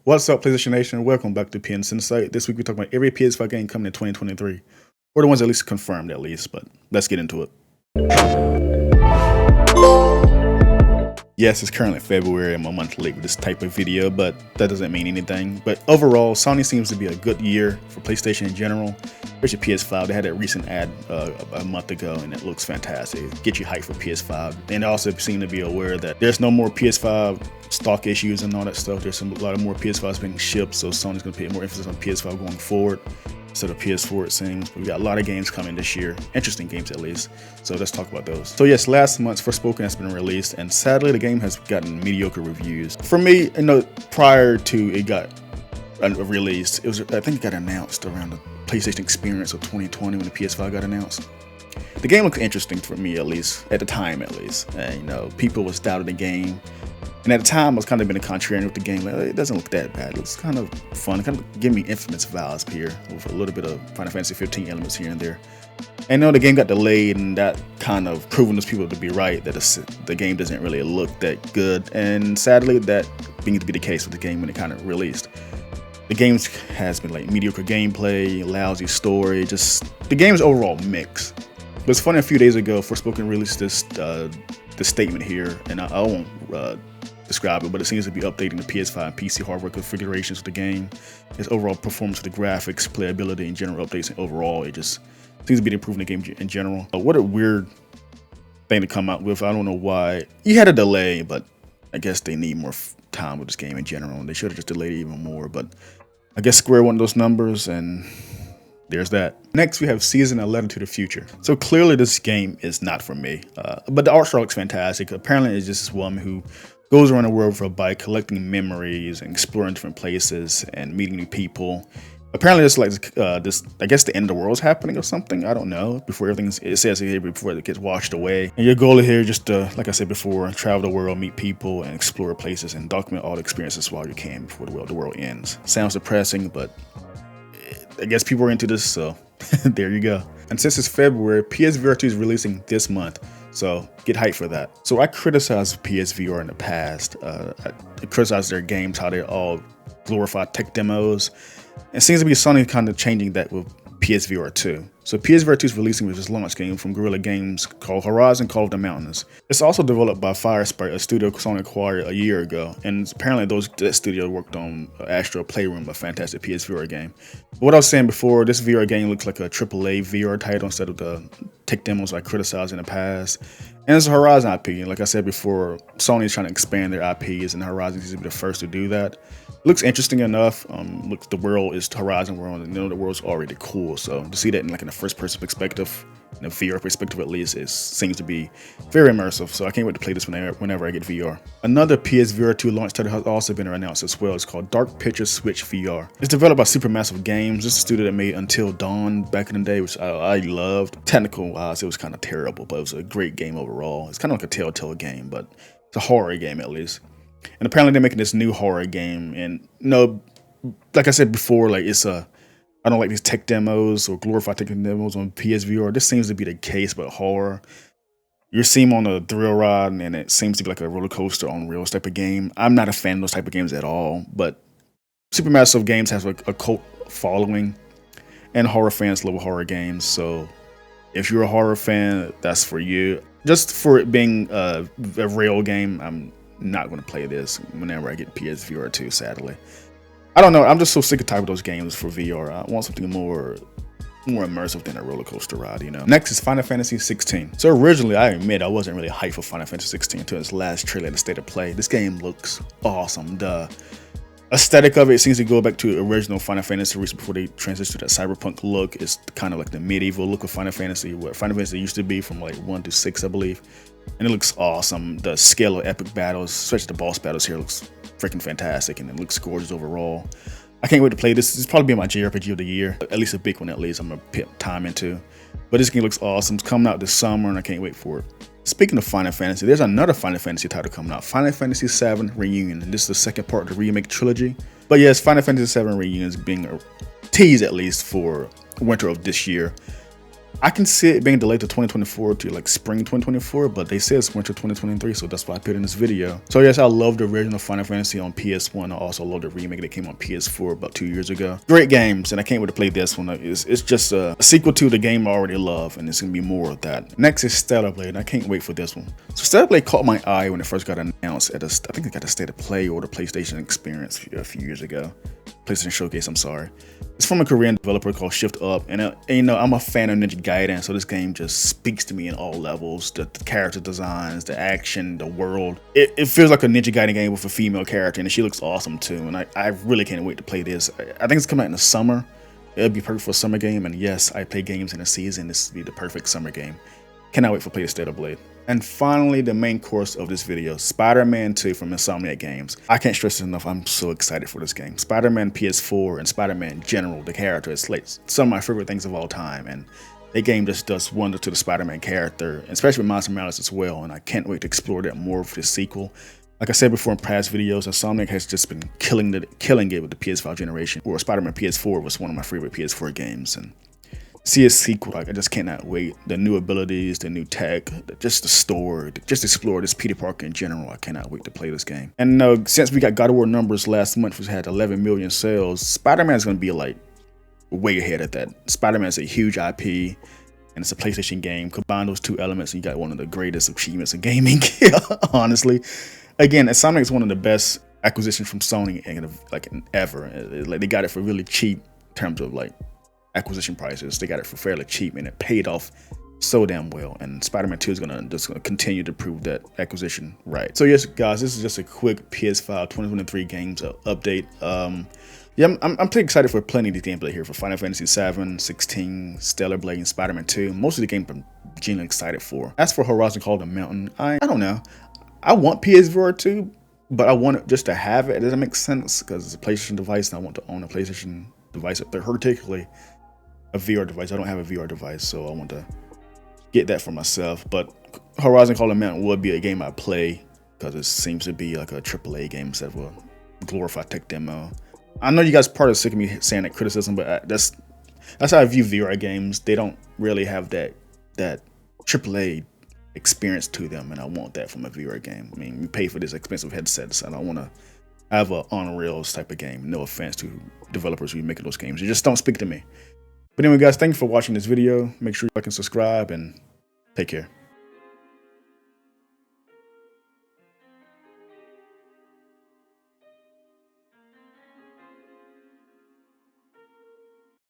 What's up, PlayStation Nation? Welcome back to PN Insight. This week we're talking about every PS5 game coming in 2023, or the ones at least confirmed at least, but let's get into it. Yes, it's currently February. I'm a month late with this type of video, but that doesn't mean anything. But overall, Sony seems to be a good year for PlayStation in general, especially PS5. They had that recent ad a month ago, and it looks fantastic. Get you hyped for PS5. And they also seem to be aware that there's no more PS5 stock issues and all that stuff. There's a lot of more PS5s being shipped, so Sony's going to put more emphasis on PS5 going forward instead of PS4, it seems. But we got a lot of games coming this year, interesting games at least, so let's talk about those. So yes, last month's Forspoken has been released, and sadly the game has gotten mediocre reviews. For me, prior to it got released, I think it got announced around the PlayStation Experience of 2020 when the PS5 got announced. The game looked interesting for me, at least at the time, and people was doubting the game. And at the time, I was kind of been contrarian with the game. Like, it doesn't look that bad. It looks kind of fun. It kind of give me Infamous vibes here with a little bit of Final Fantasy 15 elements here and there. And the game got delayed, and that kind of proven those people to be right that the game doesn't really look that good. And sadly, that being to be the case with the game when it kind of released. The game has been like mediocre gameplay, lousy story, just the game's overall mixed. But it's funny, a few days ago, Forspoken released this statement here, and I won't describe it, but it seems to be updating the PS5 and PC hardware configurations of the game. Its overall performance of the graphics, playability, and general updates, and overall, it just seems to be improving the game in general. What a weird thing to come out with. I don't know why. You had a delay, but I guess they need more time with this game in general, and they should have just delayed it even more, but I guess Square wanted those numbers, and there's that. Next, we have Season 11 to the Future. So clearly this game is not for me, but the art style looks fantastic. Apparently it's just this woman who goes around the world for a bike, collecting memories and exploring different places and meeting new people. Apparently it's like this, I guess the end of the world is happening or something. I don't know. Before it says here before it gets washed away. And your goal here is just to, like I said before, travel the world, meet people, and explore places and document all the experiences while you can before the world ends. Sounds depressing, but I guess people are into this, so there you go. And since it's February, PSVR 2 is releasing this month, so get hyped for that. So I criticized PSVR in the past. I criticized their games, how they all glorify tech demos. It seems to be Sony kind of changing that with PSVR 2. So PSVR 2 is releasing with this launch game from Guerrilla Games called Horizon Call of the Mountains. It's also developed by Firesprite, a studio Sony acquired a year ago, and apparently that studio worked on Astro Playroom, a fantastic PSVR game. But what I was saying before, this VR game looks like a AAA VR title instead of the tech demos I criticized in the past. And it's a Horizon IP, and like I said before, Sony is trying to expand their IPs, and Horizon seems to be the first to do that. Looks interesting enough. The world is Horizon world, and the world's already cool. So to see that in a first-person perspective, in a VR perspective at least, it seems to be very immersive. So I can't wait to play this whenever I get VR. Another PSVR 2 launch title has also been announced as well. It's called Dark Picture Switch VR. It's developed by Supermassive Games. This is a studio that made Until Dawn back in the day, which I loved. Technical-wise, it was kind of terrible, but it was a great game overall. It's kind of like a Telltale game, but it's a horror game at least. And apparently they're making this new horror game, and like I said before, I don't like these tech demos or glorified tech demos on PSVR. This seems to be the case, but horror. You're seeing on a thrill ride, and it seems to be like a roller coaster on wheels type of game. I'm not a fan of those type of games at all, but Supermassive Games has a cult following, and horror fans love horror games. So if you're a horror fan, that's for you. Just for it being a real game, I'm not going to play this whenever I get PSVR 2, sadly. I don't know, I'm just so sick and tired of those games for VR. I want something more immersive than a roller coaster ride, Next is Final Fantasy 16. So originally, I admit I wasn't really hyped for Final Fantasy 16 until its last trailer in the State of Play. This game looks awesome. The aesthetic of it seems to go back to original Final Fantasy series before they transitioned to that cyberpunk look. It's kind of like the medieval look of Final Fantasy, what Final Fantasy used to be from 1 to 6, I believe. And it looks awesome. The scale of epic battles, especially the boss battles here, looks freaking fantastic, and it looks gorgeous overall. I can't wait to play this. This will probably be my JRPG of the year, at least a big one at least. I'm going to put time into. But this game looks awesome. It's coming out this summer, and I can't wait for it. Speaking of Final Fantasy, there's another Final Fantasy title coming out, Final Fantasy VII Reunion, and this is the second part of the remake trilogy. But yes, Final Fantasy VII Reunion is being teased at least for winter of this year. I can see it being delayed to 2024 to like spring 2024, but they said it's winter 2023, so that's why I put in this video. So yes, I love the original Final Fantasy on PS1. I also love the remake that came on PS4 about 2 years ago. Great games, and I can't wait to play this one. It's just a sequel to the game I already love, and it's gonna be more of that. Next is Stellar Blade, and I can't wait for this one. So Stellar Blade caught my eye when it first got announced at I think it got a State of Play or the PlayStation Experience a few years ago. PlayStation Showcase, I'm sorry. It's from a Korean developer called Shift Up, and you know, I'm a fan of Ninja Gaiden, so this game just speaks to me in all levels. The character designs, the action, the world. It feels like a Ninja Gaiden game with a female character, and she looks awesome too, and I really can't wait to play this. I think it's coming out in the summer. It'll be perfect for a summer game, and yes, I play games in the season. This will be the perfect summer game. Cannot wait for play Stellar Blade. And finally, the main course of this video, Spider-Man 2 from Insomniac Games. I can't stress it enough, I'm so excited for this game. Spider-Man PS4 and Spider-Man in general, the character, is like some of my favorite things of all time. And the game just does wonders to the Spider-Man character, especially with Miles Morales as well. And I can't wait to explore that more for this sequel. Like I said before in past videos, Insomniac has just been killing it with the PS5 generation. Or Spider-Man PS4 was one of my favorite PS4 games. And see a sequel, like I just cannot wait. The new abilities, the new tech, just the story, just explore this Peter Parker in general. I cannot wait to play this game. And since we got God of War numbers last month, which had 11 million sales, Spider-Man is going to be like way ahead of that. Spider-Man is a huge IP, and it's a PlayStation game. Combine those two elements, and you got one of the greatest achievements in gaming. Honestly, again, Insomniac is one of the best acquisitions from Sony ever. Like they got it for really cheap in terms of like acquisition prices. They got it for fairly cheap, and it paid off so damn well. And Spider-Man 2 is gonna continue to prove that acquisition right. So yes, guys, this is just a quick PS5 2023 games update. Yeah, I'm pretty excited for plenty of the gameplay here for Final Fantasy 7, 16, Stellar Blade, and Spider-Man 2. Most of the games I'm genuinely excited for. As for Horizon Call of the Mountain, I don't know. I want PSVR 2, but I want it just to have it. Does that make sense? Because it's a PlayStation device, and I want to own a PlayStation device, particularly a VR device. I don't have a VR device, so I want to get that for myself. But Horizon Call of the Mountain would be a game I play because it seems to be like a AAA game instead of a glorified tech demo. I know you guys are part of sick of me saying that criticism, but that's how I view VR games. They don't really have that AAA experience to them, and I want that from a VR game. I mean, we pay for this expensive headsets, and I want to have an on rails type of game. No offense to developers who are making those games. You just don't speak to me. But anyway, guys, thank you for watching this video. Make sure you like and subscribe, and take care.